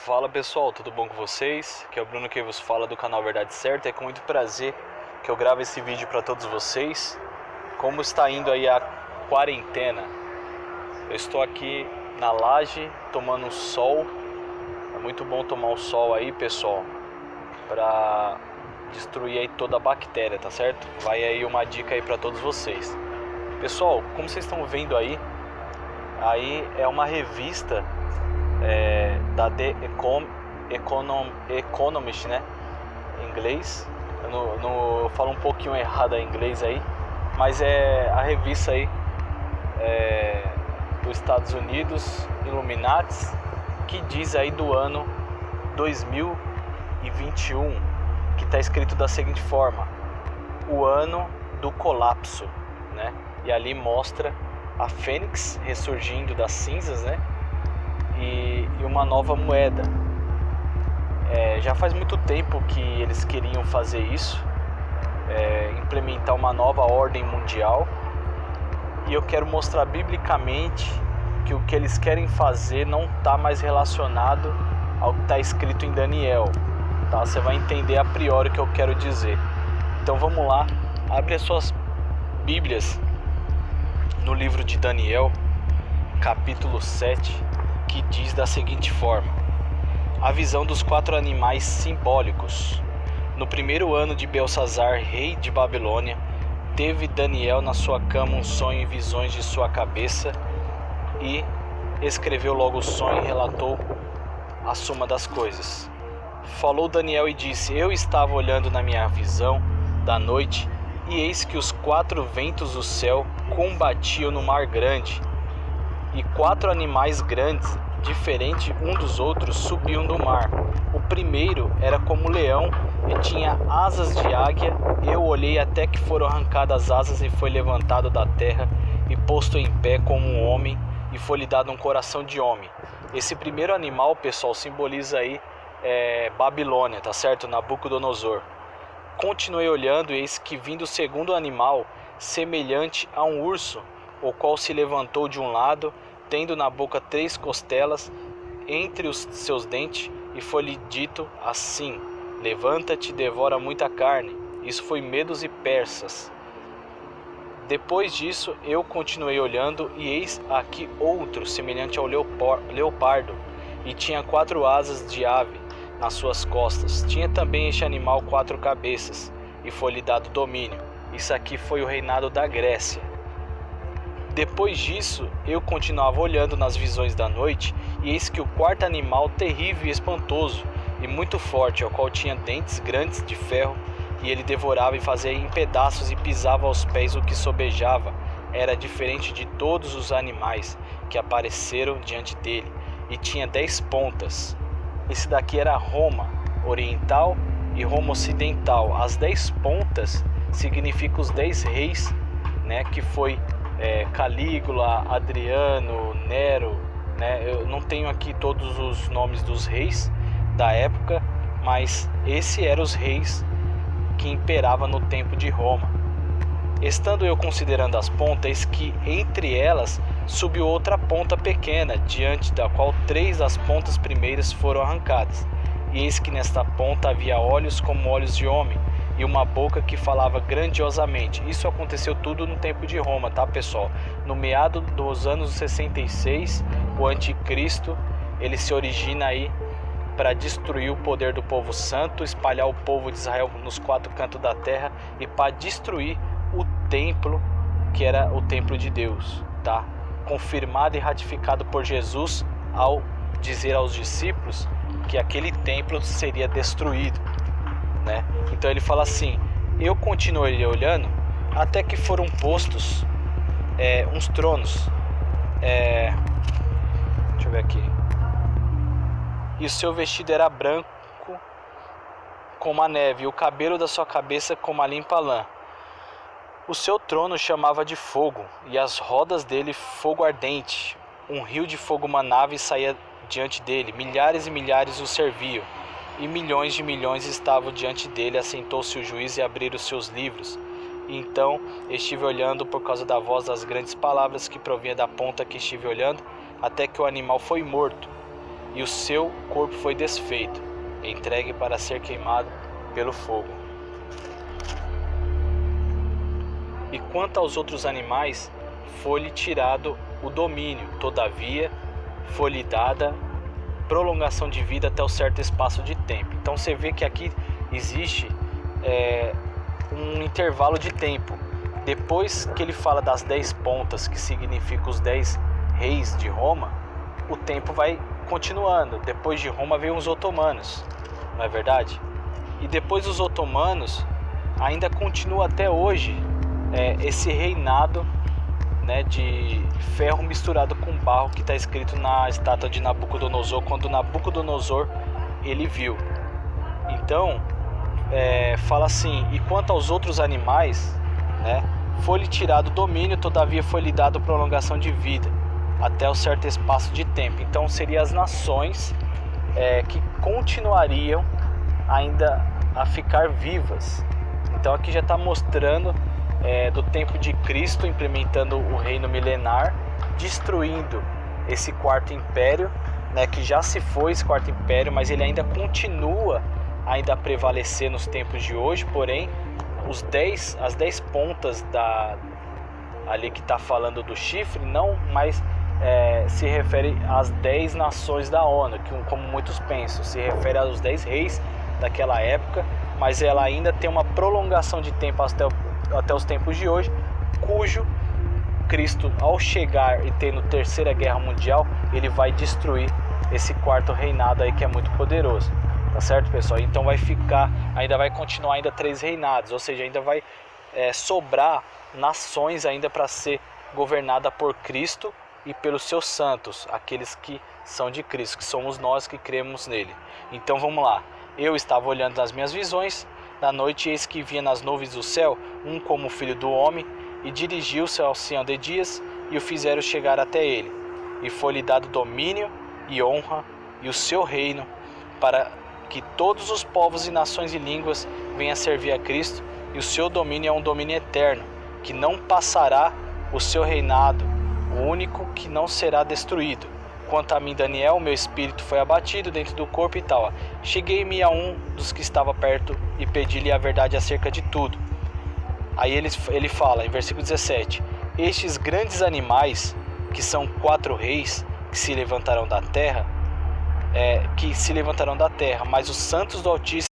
Fala pessoal, tudo bom com vocês? Aqui é o Bruno que vos fala do canal Verdade Certa. É com muito prazer que eu gravo esse vídeo para todos vocês. Como está indo aí a quarentena? Eu estou aqui na laje tomando um sol. É muito bom tomar um sol aí, pessoal, para destruir aí toda a bactéria, tá certo? Vai aí uma dica aí para todos vocês. Pessoal, como vocês estão vendo aí é uma revista da The Economist, né, em inglês. Eu falo um pouquinho errado em inglês aí, mas é a revista aí dos Estados Unidos, Illuminati, que diz aí do ano 2021, que está escrito da seguinte forma: o ano do colapso, né? E ali mostra a Fênix ressurgindo das cinzas, né? E uma nova moeda. Já faz muito tempo que eles queriam fazer isso, implementar uma nova ordem mundial, e eu quero mostrar biblicamente que o que eles querem fazer não está mais relacionado ao que está escrito em Daniel, tá? Você vai entender a priori o que eu quero dizer. Então vamos lá, abre as suas Bíblias no livro de Daniel, capítulo 7, que diz da seguinte forma: a visão dos 4 animais simbólicos. No primeiro ano de Belsazar, rei de Babilônia, teve Daniel na sua cama um sonho e visões de sua cabeça, e escreveu logo o sonho e relatou a suma das coisas. Falou Daniel e disse: eu estava olhando na minha visão da noite, e eis que os 4 ventos do céu combatiam no mar grande, e 4 animais grandes, diferentes um dos outros, subiam do mar. O primeiro era como leão e tinha asas de águia. Eu olhei até que foram arrancadas as asas e foi levantado da terra e posto em pé como um homem, e foi-lhe dado um coração de homem. Esse primeiro animal, pessoal, simboliza aí Babilônia, tá certo? Nabucodonosor. Continuei olhando, e eis que vindo o segundo animal, semelhante a um urso, o qual se levantou de um lado, tendo na boca 3 costelas entre os seus dentes, e foi-lhe dito assim: levanta-te e devora muita carne. Isso foi Medos e Persas. Depois disso eu continuei olhando, e eis aqui outro, semelhante ao leopardo, e tinha 4 asas de ave nas suas costas. Tinha também este animal 4 cabeças, e foi-lhe dado domínio. Isso aqui foi o reinado da Grécia. Depois disso, eu continuava olhando nas visões da noite, e eis que o 4º animal, terrível e espantoso, e muito forte, ao qual tinha dentes grandes de ferro, e ele devorava e fazia em pedaços e pisava aos pés o que sobejava, era diferente de todos os animais que apareceram diante dele, e tinha 10 pontas. Esse daqui era Roma oriental e Roma ocidental. As 10 pontas significam os 10 reis, né, que foi Calígula, Adriano, Nero, né? Eu não tenho aqui todos os nomes dos reis da época, mas esse eram os reis que imperavam no tempo de Roma. Estando eu considerando as pontas, que entre elas subiu outra ponta pequena, diante da qual 3 das pontas primeiras foram arrancadas. E eis que nesta ponta havia olhos como olhos de homem, e uma boca que falava grandiosamente. Isso aconteceu tudo no tempo de Roma, tá, pessoal? No meado dos anos 66, o anticristo, ele se origina aí para destruir o poder do povo santo, espalhar o povo de Israel nos 4 cantos da terra, e para destruir o templo, que era o templo de Deus, tá? Confirmado e ratificado por Jesus ao dizer aos discípulos que aquele templo seria destruído, né? Então ele fala assim: eu continuei olhando até que foram postos uns tronos, deixa eu ver aqui, e o seu vestido era branco como a neve, e o cabelo da sua cabeça como a limpa lã. O seu trono chamava de fogo, e as rodas dele fogo ardente. Um rio de fogo manava e saía diante dele. Milhares e milhares o serviam, e milhões de milhões estavam diante dele. Assentou-se o juiz e abriram os seus livros. E então estive olhando por causa da voz das grandes palavras que provinha da ponta que estive olhando, até que o animal foi morto. e o seu corpo foi desfeito, entregue para ser queimado pelo fogo. E quanto aos outros animais, foi-lhe tirado o domínio, todavia foi-lhe dada prolongação de vida até um certo espaço de tempo. Então você vê que aqui existe um intervalo de tempo. Depois que ele fala das 10 pontas, que significa os 10 reis de Roma, o tempo vai continuando. Depois de Roma veio os otomanos, não é verdade? E depois dos otomanos ainda continua até hoje esse reinado, né, de ferro misturado com barro, que está escrito na estátua de Nabucodonosor, quando Nabucodonosor ele viu. Então fala assim: e quanto aos outros animais, né, foi-lhe tirado o domínio, todavia foi-lhe dado prolongação de vida até um certo espaço de tempo. Então seriam as nações que continuariam ainda a ficar vivas. Então aqui já está mostrando do tempo de Cristo, implementando o reino milenar, destruindo esse quarto império, né, que já se foi esse quarto império, mas ele ainda continua a prevalecer nos tempos de hoje. Porém, as 10 pontas ali que está falando do chifre não mais se refere às 10 nações da ONU, que, como muitos pensam, se refere aos 10 reis daquela época, mas ela ainda tem uma prolongação de tempo até os tempos de hoje, cujo Cristo, ao chegar e tendo terceira guerra mundial, ele vai destruir esse quarto reinado aí, que é muito poderoso, tá certo, pessoal? Então ainda vai continuar 3 reinados, ou seja, ainda vai sobrar nações ainda para ser governada por Cristo e pelos seus santos, aqueles que são de Cristo, que somos nós que cremos nele. Então vamos lá. Eu estava olhando nas minhas visões da noite, e eis que via nas nuvens do céu um como o filho do homem, e dirigiu-se ao ancião de dias, e o fizeram chegar até ele. E foi-lhe dado domínio e honra e o seu reino, para que todos os povos e nações e línguas venham a servir a Cristo, e o seu domínio é um domínio eterno, que não passará o seu reinado, o único que não será destruído. Quanto a mim, Daniel, meu espírito foi abatido dentro do corpo e tal. Cheguei-me a um dos que estava perto e pedi-lhe a verdade acerca de tudo. Aí ele fala, em versículo 17: estes grandes animais, que são 4 reis, que se levantarão da terra, mas os santos do Altíssimo